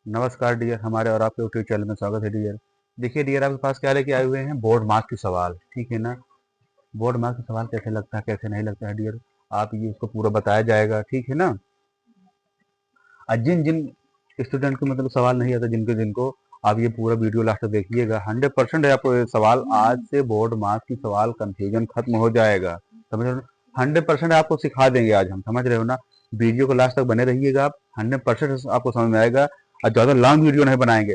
नमस्कार डियर, हमारे और आपके यूट्यूब चैनल में स्वागत है डियर। देखिए डियर, आपके पास क्या लेके आए हुए हैं, बोर्ड मार्क्स के सवाल। ठीक है ना। बोर्ड मार्क्स के सवाल कैसे लगता है, कैसे नहीं लगता है डियर, आप ये उसको पूरा बताया जाएगा। ठीक है ना। और जिन जिन स्टूडेंट को मतलब सवाल नहीं आता, जिनको जिनको आप ये पूरा वीडियो लास्ट तक देखिएगा, 100% है आपको ये सवाल आज से बोर्ड मार्क्स की सवाल कंफ्यूजन खत्म हो जाएगा। समझ रहे हो ना। 100% आपको सिखा देंगे आज हम, समझ रहे हो ना। वीडियो को लास्ट तक बने रहिएगा आप, 100% आपको समझ में आएगा। और ज्यादा लॉन्ग वीडियो नहीं बनाएंगे,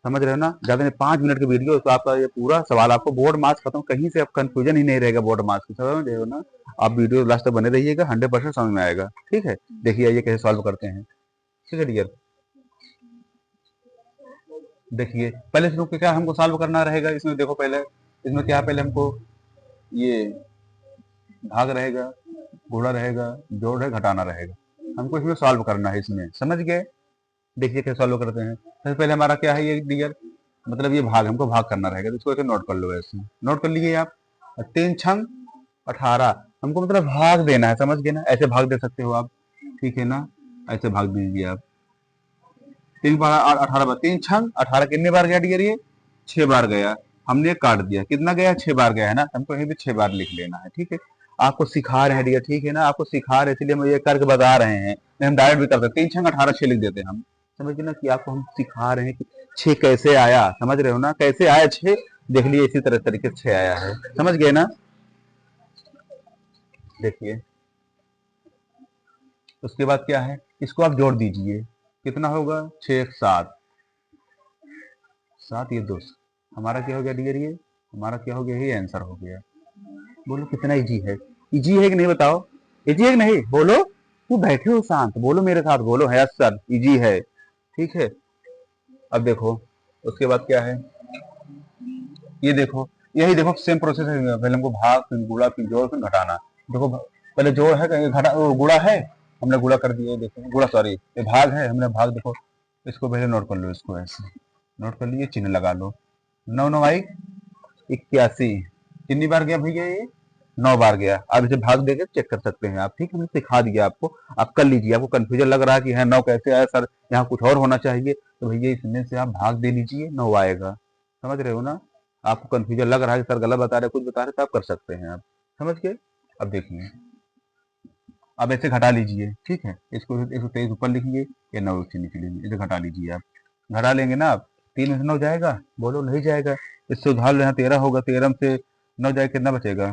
समझ रहे हो ना। ज्यादा नहीं, 5 मिनट की वीडियो, तो आपका ये पूरा सवाल आपको बोर्ड मार्क्स खत्म, कहीं से आप कंफ्यूजन ही नहीं रहेगा बोर्ड मार्क्स की, समझ रहे हो ना। आप वीडियो लास्ट तक बने रहिएगा, 100% समझ में आएगा। ठीक है। देखिए ये कैसे सॉल्व करते हैं। ठीक है डियर। देखिए पहले इसमें क्या हमको सॉल्व करना रहेगा, इसमें देखो पहले इसमें क्या, पहले हमको ये भाग रहेगा, गुणा रहेगा, जोड़ है, घटाना रहेगा। हमको इसमें सॉल्व करना है, इसमें समझ गए। देखिए कैसे सॉल्व करते हैं। सबसे पहले हमारा क्या है ये डियर, मतलब ये भाग, हमको भाग करना रहेगा, तो इसको ऐसे नोट कर लो, ऐसे नोट कर लीजिए आप। 3 छंग 18, हमको मतलब भाग देना है, समझ गए ना। ऐसे भाग दे सकते हो आप, ठीक है ना। ऐसे भाग दीजिए आप। 3 बार 18 बार, 3 छंग 18 कितने बार गया डियर ये, 6 बार गया। हमने काट दिया, कितना गया, 6 बार गया है ना, हमको यहीं पे 6 बार लिख लेना है। ठीक है। आपको सिखा रहे हैं डियर, ठीक है ना, आपको सिखा रहे हैं, इसलिए हम ये करके बता रहे हैं। नहीं, हम डायरेक्ट भी कर सकते हैं, 3 छंग 18 6 लिख देते हैं हम। समझ गए ना, कि आपको हम सिखा रहे हैं कि 6 कैसे आया, समझ रहे हो ना, कैसे आया 6। देख लिए इसी तरह तरीके से 6 आया है, समझ गए ना। देखिए उसके बाद क्या है, इसको आप जोड़ दीजिए, कितना होगा, 6 1 7, 7 ये 2, हमारा क्या हो गया डियर, ये हमारा क्या हो गया, ये आंसर हो गया। बोलो कितना इजी है। इजी है कि नहीं बताओ, इजी है कि नहीं, बोलो। तू बैठे हो शांत, बोलो मेरे साथ, बोलो है सर इजी है। ठीक है। अब देखो उसके बाद क्या है, ये देखो, यही देखो सेम प्रोसेस है। पहले हमको भाग, फिर गुणा, फिर जोड़, फिर घटाना। देखो पहले जोड़ है, कहीं घटा गुणा है, हमने गुणा कर दिया, देखो गुणा, सॉरी ये भाग है, हमने भाग, देखो इसको पहले नोट कर लो, इसको ऐसे नोट कर लिए, चिन्ह लगा लो। 9 9 81, कितनी बार गया भैया ये, 9 बार गया। आप इसे भाग देकर चेक कर सकते हैं आप, ठीक है, मैंने सिखा दिया आपको। आप कर लीजिए। आपको कंफ्यूजन लग रहा है कि है 9 कैसे आया सर, यहाँ कुछ और होना चाहिए, तो भैया इसमें से आप भाग दे लीजिए, 9 आएगा। समझ रहे हो ना। आपको कंफ्यूजन लग रहा है कि सर गलत बता रहे, कुछ बता रहे, तो आप कर सकते हैं आप, समझ गए। अब देखिए, अब ऐसे घटा लीजिए, ठीक है, इसको 123 ऊपर लिखिए, या 9 से नीचे लीजिए, इसे घटा लीजिए आप। घटा लेंगे ना आप, 3 में से 9 जाएगा, बोलो नहीं जाएगा। इससे उधार लेना, 13 होगा, 13 में से 9 जाए कितना बचेगा,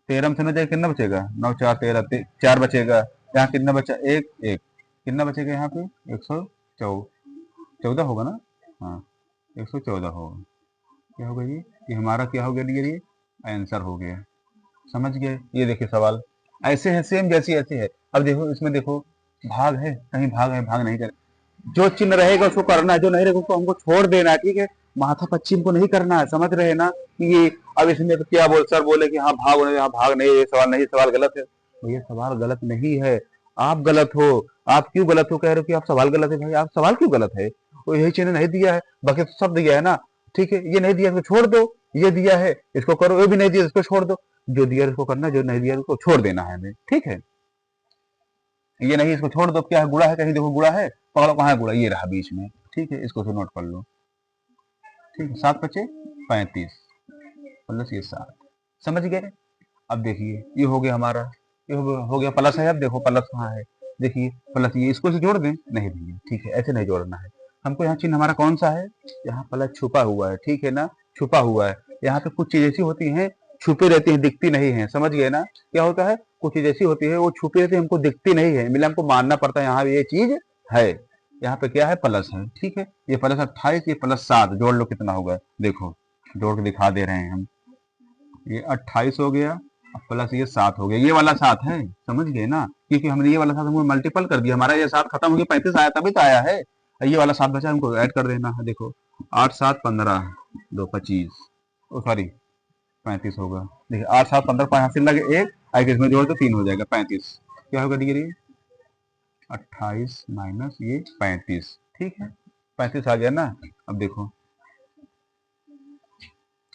13 में से 9 जाए कितना बचेगा, 9 4 13, 4 बचेगा। यहाँ कितना बचा, एक एक, कितना बचेगा यहाँ पे, 114 होगा ना। हाँ 114 होगा। क्या होगा ये हमारा क्या हो गया डियर, ये आंसर हो गया। समझ गए। ये देखिए सवाल ऐसे है, सेम जैसी ऐसे है। अब देखो इसमें देखो, भाग है, कहीं भाग है, भाग नहीं करे, जो चिन्ह रहेगा उसको करना है, जो नहीं रहेगा उसको हमको छोड़ देना है। ठीक है। माथा पच्ची को नहीं करना है, समझ रहे हैं ना। कि ये अब इसमें तो क्या बोल, सर बोले कि हाँ भाग नहीं, हाँ भाग नहीं, ये सवाल नहीं, सवाल गलत है। भैया सवाल गलत नहीं है, आप गलत हो। आप क्यों गलत हो, कह रहे हो कि आप सवाल गलत है, भाई आप सवाल क्यों गलत है। वो यही चिन्ह नहीं दिया है, बाकी तो सब दिया है ना। ठीक है, ये नहीं दिया इसको छोड़ दो, ये दिया है इसको करो, ये भी नहीं दिया इसको छोड़ दो। जो दिया इसको करना, जो नहीं दिया उसको छोड़ देना है हमें। ठीक है। ये नहीं इसको छोड़ दो, क्या है, गुड़ा है, कहीं देखो गुड़ा है, पकड़ो कहाँ है गुड़ा, ये रहा बीच में। ठीक है, इसको तो नोट कर लो। ठीक है, 7 5 35 प्लस ये 7, समझ गए। अब देखिए ये हो गया हमारा, ये हो गया प्लस है। अब देखो प्लस कहाँ है, देखिए प्लस, ये इसको से जोड़ दें, नहीं भैया ठीक है, ऐसे नहीं जोड़ना है हमको। यहाँ चिन्ह हमारा कौन सा है, यहाँ प्लस छुपा हुआ है, ठीक है ना, छुपा हुआ है। यहाँ पे कुछ चीज ऐसी होती हैं, छुपी रहती है, दिखती नहीं है, समझ गए ना। क्या होता है, कुछ चीज ऐसी होती है वो छुपी रहती है, हमको दिखती नहीं है, मिला हमको मानना पड़ता है यहाँ ये चीज है। यहाँ पे क्या है, प्लस है, ठीक है। ये प्लस 28, ये प्लस 7, जोड़ लो कितना होगा, देखो जोड़ के दिखा दे रहे हैं हम। ये 28 हो गया, प्लस ये 7 हो गया, ये वाला 7 है, समझ गए ना। क्योंकि हमने ये वाला 7 हमको मल्टीपल कर दिया, हमारा ये 7 खत्म हो गया, 35 आया तभी तो आया है। ये वाला 7 बचा, हमको ऐड कर देना है, देखो 8 7 15, 2 25, ओ सॉरी 35 होगा। देखिए 8 7 15, 5 हासिल लगे एक, आगे इसमें जोड़ तो 3 हो जाएगा 35। क्या होगा डिग्री, 28 माइनस ये 35, ठीक है, 35 आ गया ना। अब देखो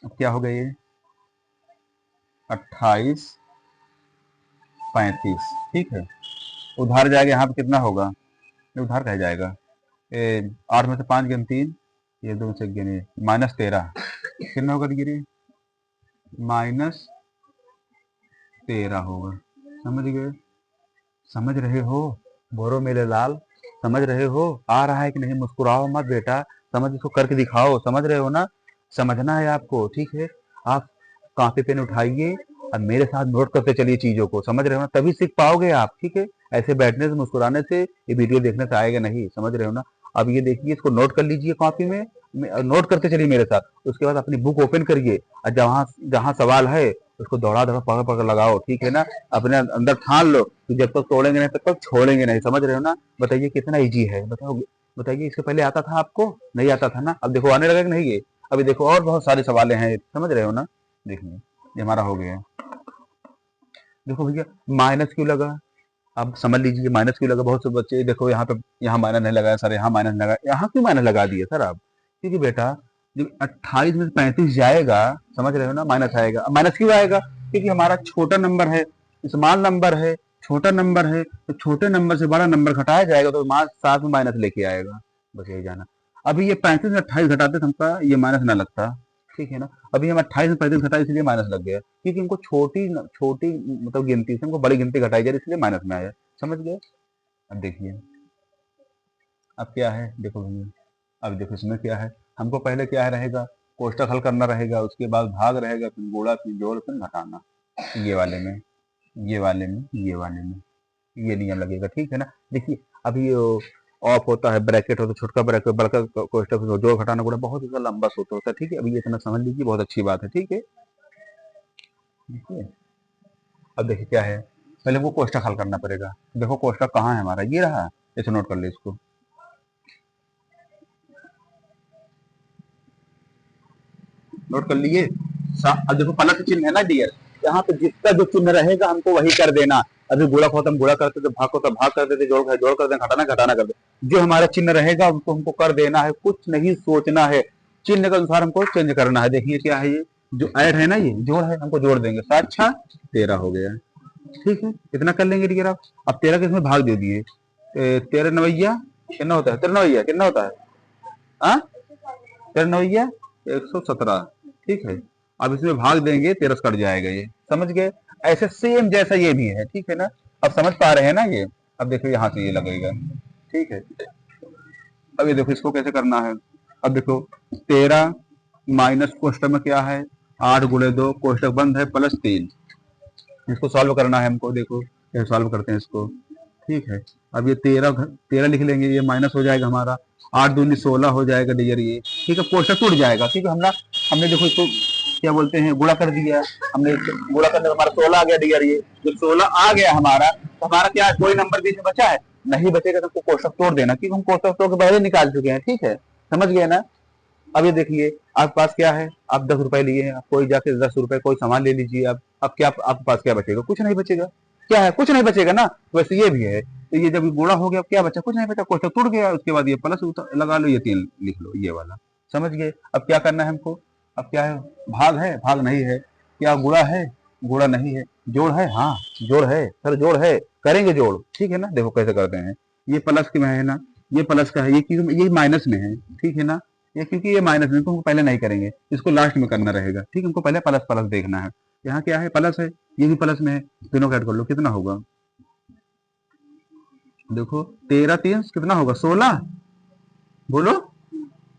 अब क्या हो गया, ये 28 35, ठीक है। उधार जाएगा यहाँ पे कितना होगा, ये उधार कह जाएगा, 8 में से 5 गए 3, ये 2 में से गिने -13 कितना होगा डिग्री? -13 होगा। समझ गए? समझ रहे हो बोरो मेरे लाल? समझ रहे हो? आ रहा है कि नहीं? मुस्कुराओ मत बेटा, समझ इसको करके दिखाओ। समझ रहे हो ना? समझना है आपको, ठीक है? आप कॉपी पेन उठाइए और मेरे साथ नोट करते चलिए चीजों को। समझ रहे हो ना? तभी सीख पाओगे आप, ठीक है? ऐसे बैठने से मुस्कुराने से ये वीडियो देखने से आएगा नहीं। समझ रहे हो ना? अब ये देखिए, इसको नोट कर लीजिए कॉपी में, नोट करते चलिए मेरे साथ। उसके बाद अपनी बुक ओपन करिए और जहाँ जहाँ सवाल है उसको दौड़ा दौड़ा पकड़ पकड़ लगाओ, ठीक है ना? अपने अंदर ठान लो कि जब तक तोड़ेंगे नहीं तब तक छोड़ेंगे नहीं। समझ रहे हो ना? बताइए कितना इजी है, बताओ बताइए। इसके पहले आता था आपको? नहीं आता था ना? अब देखो आने लगा कि नहीं ये? अभी देखो और बहुत सारे सवाल हैं, समझ रहे हो ना? देखिए ये हमारा हो गया। देखो भैया माइनस क्यों लगा? अब समझ लीजिए माइनस क्यों लगा। बहुत से बच्चे देखो यहाँ पे, यहाँ माइनस नहीं लगाया सर, यहाँ माइनस लगा, यहाँ क्यों माइनस लगा दिए सर आप? क्योंकि बेटा जब 28 में से 35 जाएगा, समझ रहे हो ना, माइनस आएगा। अब माइनस क्यों आएगा? क्योंकि हमारा छोटा नंबर है, स्मॉल नंबर है, छोटा नंबर है, तो छोटे नंबर से बड़ा नंबर घटाया जाएगा तो साथ में माइनस लेके आएगा। बस यही जाना। अभी ये 35 में 28 घटाते तो हमका ये माइनस ना लगता, ठीक है ना? अभी हम 28 में 35 घटाए इसलिए माइनस लग गया, क्योंकि हमको छोटी छोटी मतलब गिनती से हमको बड़ी गिनती घटाई जा रही इसलिए माइनस में आया। समझ गए? अब देखिए अब क्या है, देखो भैया अब देखो इसमें क्या है। हमको पहले क्या है रहेगा, कोष्टक हल करना रहेगा, उसके बाद भाग रहेगा, फिर गुणा, फिर जोड़, फिर घटाना। ये वाले में, ये वाले में, ये वाले में ये नियम लगेगा, ठीक है ना? देखिए अभी ऑफ होता है, ब्रैकेट होता है, छोटका ब्रैकेट, बड़का कोष्टक, जोड़ घटाना गुणा बहुत ज्यादा लंबा सूत्र होता है, ठीक है? अभी ये इतना समझ लीजिए, बहुत अच्छी बात है, ठीक है? देखिए अब देखिए क्या है, पहले हमको कोष्टक हल करना पड़ेगा। देखो कोष्टक कहाँ है हमारा, ये रहा, इसे नोट कर ले इसको। नोट कर लिए? अब देखो प्लस चिन्ह है ना डियर, यहाँ पे जिसका जो चिन्ह रहेगा हमको वही कर देना। अभी गुणक होता हम गुणा करते थे, भाग होता भाग करते थे, जोड़ कर दें, घटाना घटाना कर दे। जो हमारा चिन्ह रहेगा उसको हमको कर देना है, कुछ नहीं सोचना है। चिन्ह के अनुसार हमको चेंज करना है। देखिए क्या है, ये जो ऐड है ना, ये जोड़ है, हमको जोड़ देंगे। 7 6 13 हो गया, ठीक है? इतना कर लेंगे डियर आप। अब 13 के इसमें भाग दे दिए, 13 नवैया कितना होता है? 13 नवैया कितना होता है? हाँ 13 नवैया 117, ठीक है? अब इसमें भाग देंगे, 13 कट जाएगा, ये समझ गए? ऐसे सेम जैसा ये भी है, ठीक है ना? अब समझ पा रहे हैं ना ये? अब देखो यहाँ से ये लगेगा, ठीक है? अब ये देखो इसको कैसे करना है। अब देखो 13 माइनस कोष्टक में क्या है, 8 गुणे 2 कोष्टक बंद है, प्लस 3, इसको सॉल्व करना है हमको। देखो कैसे सॉल्व करते हैं इसको, ठीक है? अब ये 13 लिख लेंगे, ये माइनस हो जाएगा हमारा, 8 दूनी 16 हो जाएगा डियर ये, ठीक है? कोष्टक टूट जाएगा, ठीक है? हमने देखो इसको क्या बोलते हैं, गुणा कर दिया हमने। गुणा करने हमारा 16 आ गया डियर। ये जब 16 आ गया हमारा, तो हमारा क्या कोई नंबर बीच में बचा है? नहीं बचेगा, तो हमको कोष्टक तोड़ देना, क्योंकि हम कोष्टक तोड़ के पहले निकाल चुके हैं, ठीक है? समझ गए ना? अब ये देखिए आपके पास क्या है, आप 10 रुपए लिए हैं, कोई जाके 10 रुपए कोई सामान ले लीजिए। अब क्या आपके पास क्या बचेगा? कुछ नहीं बचेगा। क्या है? कुछ नहीं बचेगा ना? वैसे ये भी है, तो ये जब गुणा हो गया, अब क्या बचा? कुछ नहीं बचा, कोष्टक टूट गया। उसके बाद ये प्लस लगा लो, ये 3 लिख लो, ये वाला। समझ गए? अब क्या करना है हमको? अब क्या है, भाग है? भाग नहीं है। क्या गुणा है? गुणा नहीं है। जोड़ है? हाँ जोड़ है सर, जोड़ है, करेंगे जोड़, ठीक है ना? देखो कैसे करते हैं। ये प्लस के में है ना, ये प्लस का है, ये माइनस में है, ठीक है ना? ये क्योंकि ये माइनस में, तो हमको पहले नहीं करेंगे, इसको लास्ट में करना रहेगा, ठीक है? हमको पहले प्लस प्लस देखना है। यहाँ क्या है, प्लस है, ये भी प्लस में है, दोनों का ऐड कर लो, कितना होगा? देखो 13 3 कितना होगा? 16, बोलो।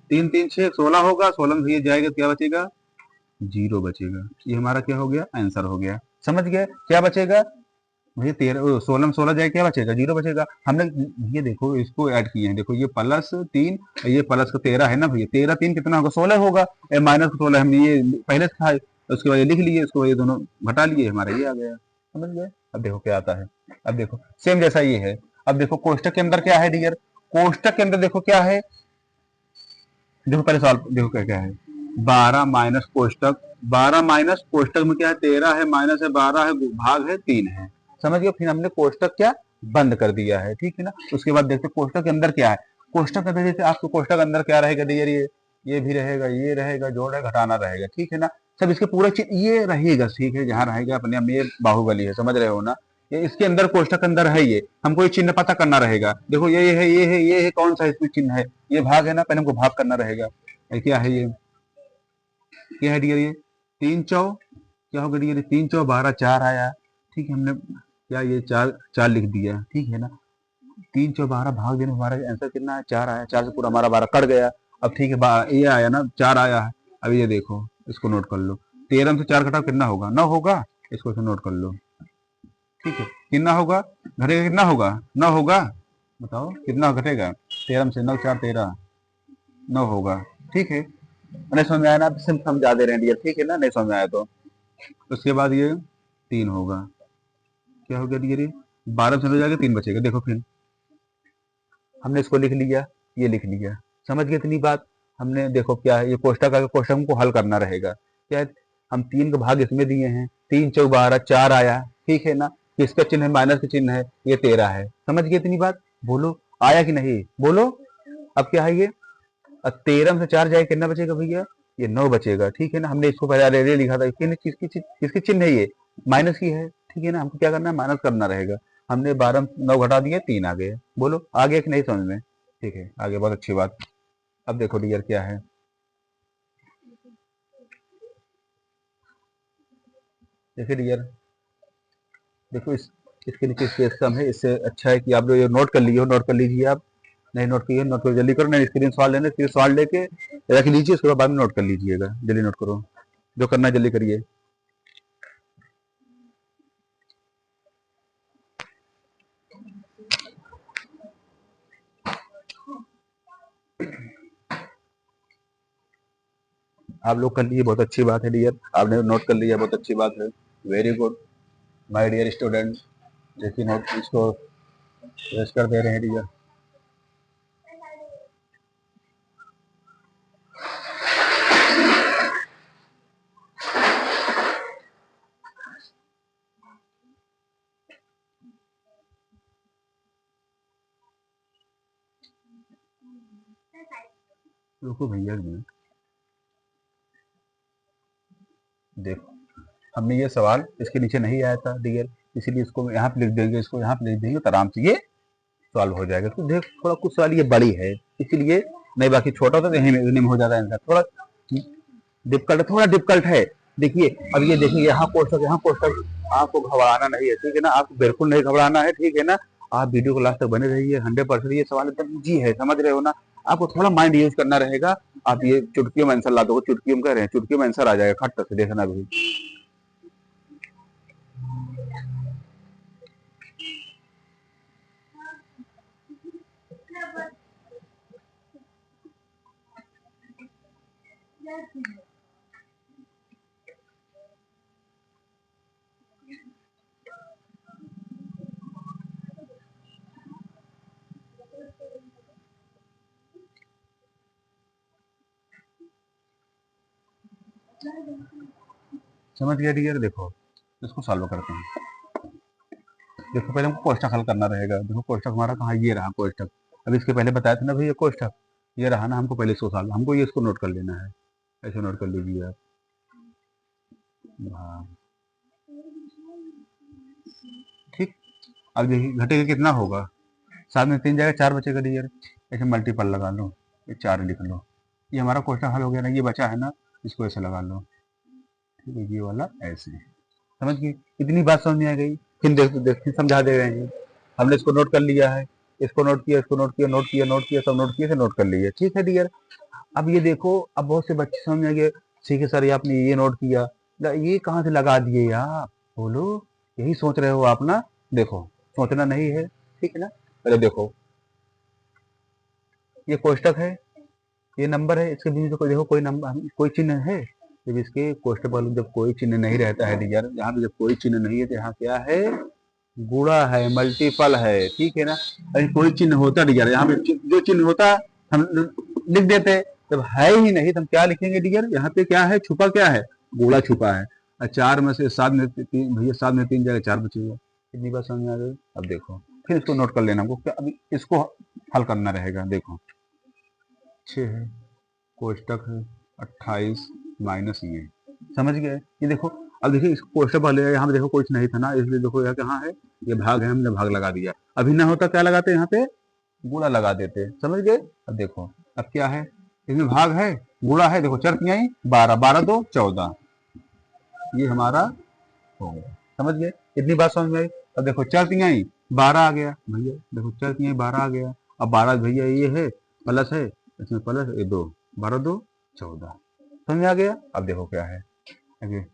3 3 6 16 होगा, 16 में ये जाएगा, क्या बचेगा? 0 बचेगा। ये हमारा क्या हो गया? आंसर हो गया। समझ गए? क्या बचेगा भैया? 16 में 16 जाए, क्या बचेगा? 0 बचेगा। हमने ये देखो इसको ऐड किए हैं, देखो ये +3, ये प्लस का 13 है ना भैया, 13 3 कितना होगा? 16 होगा। माइनस 16 हमने ये पहले से था, उसके बाद ये लिख लिए, इसको ये दोनों घटा लिए, हमारा ये आ गया। समझ गए? अब देखो क्या आता है। अब देखो सेम जैसा ये है। अब देखो कोष्टक के अंदर क्या है डियर, कोष्टक के अंदर देखो क्या है, देखो पहले सॉल्व देखो क्या क्या है। 12 माइनस कोष्टक, 12 माइनस कोष्टक में क्या है? 13 है, माइनस है, 12 है, भाग है, 3 है। समझ गए? फिर हमने कोष्टक क्या बंद कर दिया है, ठीक है ना? उसके बाद देखते कोष्टक के अंदर क्या है। कोष्टक के अंदर जैसे आपको कोष्टक अंदर क्या रहेगा डियर, ये भी रहेगा, ये रहेगा, जोड़ है, घटाना रहेगा, ठीक है ना? सब इसके पूरे ये रहेगा, ठीक है? जहाँ रहेगा अपने आप, ये बाहुबली है, समझ रहे हो ना? ये इसके अंदर कोष्ठक अंदर है, ये हमको ये चिन्ह पता करना रहेगा। देखो ये है, ये है, ये है, कौन सा इसमें चिन्ह है, ये भाग है ना, पहले हमको भाग करना रहेगा। ये क्या है, ये क्या है डियर, ये 3 चौ क्या होगा डियर, 3 चौ 12 4 आया। ठीक है, हमने क्या ये चार चार लिख दिया, ठीक है ना। 3 चौ 12 भाग देने हमारा आंसर कितना है, 4 आया। 4 से पूरा हमारा 12 कट गया। अब ठीक है, ये आया ना, 4 आया है। अब ये देखो, इसको नोट कर लो, 13 में से 4 घटाओ कितना होगा, 9 होगा। इसको ऐसे नोट कर लो, ठीक है। कितना होगा, घटेगा कितना होगा, 9 होगा। बताओ कितना घटेगा, 13 में से 9 4 13, 9 होगा। ठीक है, नहीं समझ में आया ना, आप सिर्फ समझा दे रहे हैं डियर, ठीक है ना, नहीं समझ में आया तो। उसके बाद ये 3 होगा, क्या हो गया डियर, ये 12 में चले जाएगा, 3 बचेगा। देखो फिर हमने इसको लिख लिया, ये लिख लिया, समझ गए इतनी बात। हमने देखो क्या है, ये कोष्ठक आगे, कोष्ठक हमको हल करना रहेगा। क्या है, हम 3 का भाग इसमें दिए हैं, 3 चौक 12 4 आया, ठीक है ना। किसका चिन्ह है, माइनस का चिन्ह है, ये 13 है। समझ गए इतनी बात, बोलो आया कि नहीं, बोलो। अब क्या है ये, अब 13 में से 4 जाए कितना बचेगा भैया, ये 9 बचेगा। ठीक है ना, हमने इसको पहले ऑलरेडी लिखा था, किसकी चिन्ह है, ये माइनस की है। ठीक है ना, हमको क्या करना है, माइनस करना रहेगा। हमने 12 9 घटा दिए, 3 आ गए। बोलो आ गया कि नहीं समझ में, ठीक है, आगे बहुत अच्छी बात। अब देखो डियर क्या है, देखिए डियर, देखो इसके नीचे स्पेस कम है, इससे अच्छा है कि आप लोग ये नोट कर लिए हो, नोट कर लीजिए आप। नहीं नोट किए, नोट करो, जल्दी करो, नहीं स्क्रीन शॉट लेने, स्क्रीन शॉट लेके रख लीजिए, उसके बाद में नोट कर लीजिएगा। जल्दी नोट करो, जो करना है जल्दी करिए। आप लोग कर लिए, बहुत अच्छी बात है डियर, आपने नोट कर लिया, बहुत अच्छी बात है। Very good my dear student. देखिए नोट इसको रेस्ट कर दे रहे हैं डियर। रुको भैया जी, देखो हमने ये सवाल इसके नीचे नहीं आया था डियर, इसीलिए इसको यहाँ पे लिख देंगे, इसको यहाँ पे लिख देंगे, तो आराम से ये सॉल्व हो जाएगा। तो देख थोड़ा कुछ सवाल ये बड़ी है, इसीलिए नहीं, बाकी छोटा होता तो यहीं में हो जाता है आंसर। थोड़ा डिफिकल्ट, थोड़ा डिफिकल्ट है। देखिए अब ये देखिए, यहाँ कोष्टक, यहाँ कोष्टक, आपको घबराना नहीं है, ठीक है ना, आपको बिल्कुल नहीं घबराना है, ठीक है ना। आप वीडियो को लास्ट तक बने रहिए, 100% ये सवाल एकदम इजी है, समझ रहे हो ना। आपको थोड़ा माइंड यूज करना रहेगा। आप ये चुटकियों में आंसर ला दो, चुटकियों में कह रहे हैं, चुटकियों में आंसर आ जाएगा खट से, देखना भी। समझ गया डियर, देखो इसको सॉल्व करते हैं। देखो पहले हमको कोष्ठक हल करना रहेगा। देखो कोष्ठक हमारा कहाँ, ये रहा कोष्ठक। अब इसके पहले बताया था ना भैया, कोष्ठक ये रहा ना, हमको पहले इसको सॉल्व, हमको ये इसको नोट कर लेना है, ऐसे नोट कर लीजिए आप। हाँ ठीक। अब देखिए घटेगा कितना होगा, 7 में 3 जाएगा, 4 बचेगा डियर, ऐसे मल्टीपल लगा लो, ये 4 लिख लो। ये हमारा क्वेश्चन हल हो गया ना, ये बचा है ना, इसको ऐसे लगा लो, ठीक है, ये वाला ऐसे। समझ गए, इतनी बात समझ में आ गई। फिर फिर समझा दे रहे हैं, हमने इसको नोट कर लिया है, इसको नोट किया, इसको नोट किया, नोट किया, नोट किया, सब नोट किए से नोट कर लिए, ठीक है डियर। अब ये देखो, अब बहुत से बच्चे समझ में आ गए, ठीक है सर ये आपने ये नोट किया, ये कहाँ से लगा दिए आप, बोलो, यही सोच रहे हो आप ना। देखो सोचना नहीं है, ठीक है ना। अरे देखो ये कोष्टक है, ये नंबर है, इसके बीच में कोई देखो, कोई नंबर, कोई चिन्ह है। जब इसके कोष्टक वाले जब कोई चिन्ह नहीं रहता है डियर, यहाँ पे जब कोई चिन्ह नहीं है तो यहाँ क्या है, गुणा है, मल्टीपल है, ठीक है ना। अरे कोई चिन्ह होता डियर, यहाँ पे जो चिन्ह होता हम लिख देते, जब है ही नहीं तो हम क्या लिखेंगे डियर, यहाँ पे क्या है, छुपा क्या है, गुणा छुपा है। और 4 में से 7 में 3 भैया, 7 में 3 जाएगा, 4 बचेगा। कितनी बात समझ में आ गई। अब देखो फिर इसको नोट कर लेना हमको, अभी इसको हल करना रहेगा। देखो 6 है, कोष्टक है 28 माइनस ये, समझ गए। ये देखो अब देखिए इस क्वेश्चन पहले यहाँ पे देखो कुछ नहीं था ना, इसलिए देखो यहाँ कहाँ है, ये भाग है, हमने भाग लगा दिया। अभी ना होता क्या लगाते यहाँ पे, गुणा लगा देते, समझ गए। अब देखो अब क्या है, इसमें भाग है, गुणा है, देखो चर तिहाई 12, 12 2 14, ये हमारा हो गया, समझ गए। इतनी बात समझ में आई। अब देखो चर तिहाई 12 आ गया भैया, देखो चर तिहाई 12 आ गया। अब 12 भैया ये है प्लस है, इसमें प्लस ये 2, 12 2 14, समझ में आ गया। अब देखो क्या है, आगे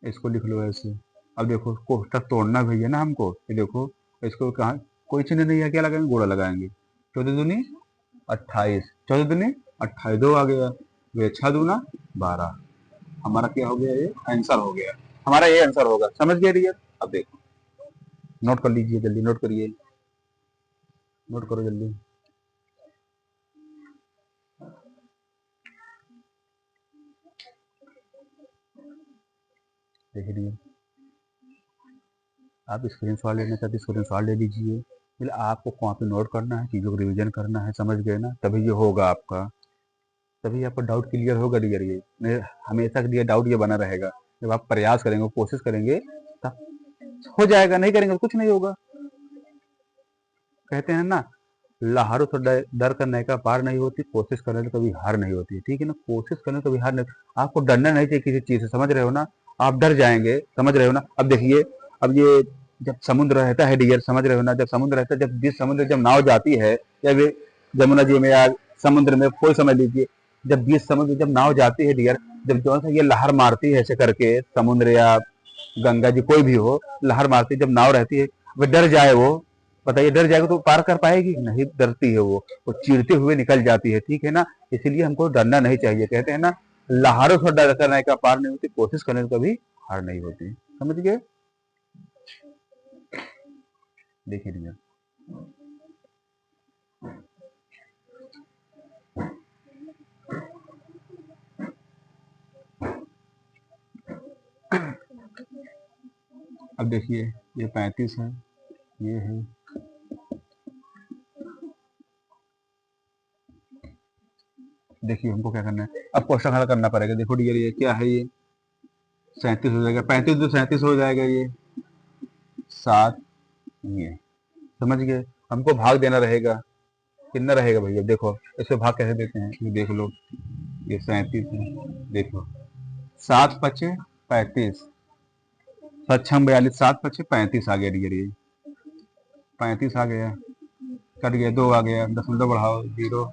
इसको लिख लो ऐसे। अब देखो कोष्टक तोड़ना भैया ना हमको, ये देखो इसको कहाँ, कोई चिन्ह नहीं है, क्या लगाएंगे, गोला लगाएंगे। 14 दूनी 28, 14 दूनी 28, 2 आ गया, ये 6 दूना 12, हमारा क्या हो गया, ये आंसर हो गया, हमारा ये आंसर होगा, समझ गए डियर। अब देखो नोट कर लीजिए, जल्दी नोट करिए, नोट करो जल्दी। देखिए डियर, आप स्क्रीनशॉट लेना चाहते स्क्रीनशॉट ले लीजिए, फिर आपको कॉपी नोट करना है, चीज़ों को रिवीजन करना है, समझ गए ना, तभी ये होगा आपका, तभी आपका डाउट क्लियर होगा डियर। ये नहीं, हमेशा के लिए डाउट ये बना रहेगा। जब आप प्रयास करेंगे, कोशिश करेंगे, तब हो जाएगा, नहीं करेंगे तो कुछ नहीं होगा। कहते हैं ना, लहारों से डर कर नैका पार नहीं होती, कोशिश करने से कभी हार नहीं होती, ठीक है ना, कोशिश करने से कभी हार नहीं। आपको डरना नहीं चाहिए किसी चीज से, समझ रहे हो ना, आप डर जाएंगे, समझ रहे हो ना। अब देखिए, अब ये जब समुद्र रहता है डियर, समझ रहे हो ना, जब समुद्र रहता है, जब बीच समुद्र जब नाव जाती है, या वे जमुना जी में या समुद्र में, कोई समझ लीजिए, जब बीच समुद्र जब नाव जाती है डियर, जब जो सा ये लहर मारती है ऐसे करके, समुद्र या गंगा जी कोई भी हो, लहर मारती जब नाव रहती है, वह डर जाए, वो बताइए डर जाएगा तो पार कर पाएगी नहीं, डरती है वो चीरते हुए निकल जाती है, ठीक है ना। इसीलिए हमको डरना नहीं चाहिए, कहते हैं ना, लहारों से डर करने का पार नहीं होती, कोशिश करने से कभी हार नहीं होती, समझ गए। देखिए डियर, अब देखिए ये 35 है, ये है, देखिए हमको क्या करना है, अब क्वेश्चन हल करना पड़ेगा। देखो डियर ये क्या है, ये 37 हो जाएगा, 35 तो 37 हो जाएगा, ये 7, ये समझ गए। हमको भाग देना रहेगा, कितना रहेगा भैया, देखो इसे भाग कैसे देते हैं, ये देख लो, ये 37 है, देखो 7 पचे 35, 7 6 42, 7 पचे 35 आ गया डियर, ये 35 आ गया, कट गया 2 आ गया, दशमलव बढ़ाओ 0,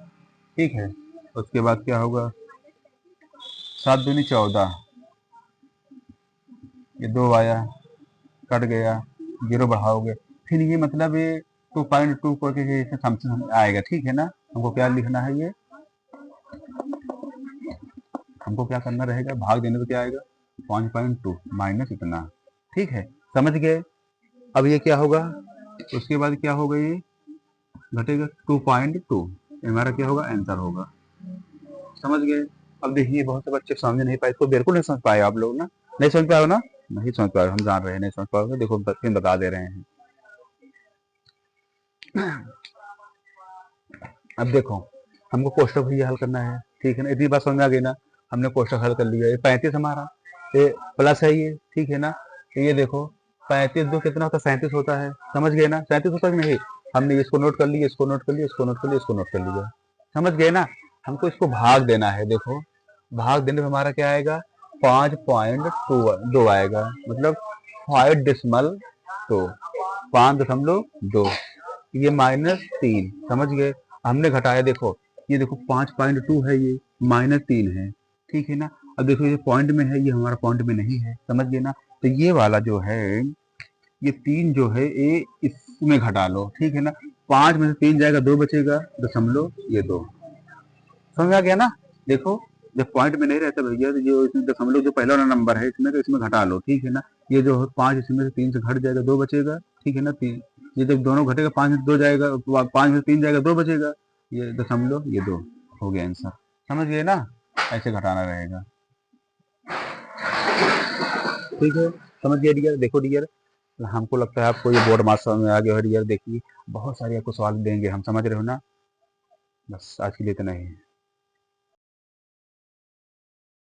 ठीक है। उसके बाद क्या होगा, 7 दूनी 14, ये 2 आया, कट गया, 0 बढ़ाओगे, फिर ये मतलब ये 2.2 करके समथिंग आएगा, ठीक है ना। हमको क्या लिखना है, ये हमको क्या करना रहेगा, भाग देने तो क्या आएगा, 5.2 माइनस इतना, ठीक है, समझ गए। अब ये क्या होगा, उसके बाद क्या होगा, ये घटेगा 2.2, हमारा क्या होगा, आंसर होगा, समझ गए। अब देखिए बहुत से बच्चे समझ नहीं पाए, इसको बिल्कुल नहीं समझ पाए आप लोग ना, नहीं समझ पाए हो ना, नहीं समझ पाए, हम जान रहे हैं नहीं समझ पाओगे, देखो फिर बता दे रहे हैं। अब देखो हमको कोष्टक भी हल करना है, ठीक है ना, इतनी बात समझ में आ गई ना, हमने कोष्टक हल कर लिया, ये 35 हमारा, ये प्लस है, ये ठीक है ना। तो ये देखो 35 दो कितना होता है, 37 होता है, समझ गए ना, 37 होता है कि नहीं। हमने इसको नोट कर लिया, इसको नोट कर लिया, इसको नोट कर लिया, इसको नोट कर लिया, समझ गए ना। हमको इसको भाग देना है, देखो भाग देने में हमारा क्या आएगा, 5.2 आएगा, मतलब 5.2, 5.2, ये -3, समझ गए। हमने घटाया, देखो ये देखो 5.2 है, ये -3 है, ठीक है ना। अब देखो ये पॉइंट में है, ये हमारा पॉइंट में नहीं है, समझ गए ना। तो ये वाला जो है, ये 3 जो है, ये इसमें घटा लो, ठीक है ना। 5 में से 3 जाएगा, 2 बचेगा, दशमलव ये 2, समझ आ गया ना। देखो जब पॉइंट में नहीं रहता भैया, तो जो इसमें दशमलव जो पहला वाला नंबर है इसमें, तो इसमें घटा लो, ठीक है ना। ये जो 5 इसमें से 3 से घट जाएगा, 2 बचेगा, ठीक है ना। 3 ये जब दोनों घटेगा, 5 में से 2 जाएगा, 5 में से 3 जाएगा, 2 बचेगा, ये दशमलव ये 2 हो गया आंसर, समझ गए ना। ऐसे घटाना रहेगा, ठीक है, समझ गए डियर। देखो डियर, हमको लगता है आपको ये बोर्ड मार्क्स समझ में आ गया है डियर। देखिए बहुत सारे आपको सवाल देंगे हम, समझ रहे हो ना। बस आज के लिए इतना ही है।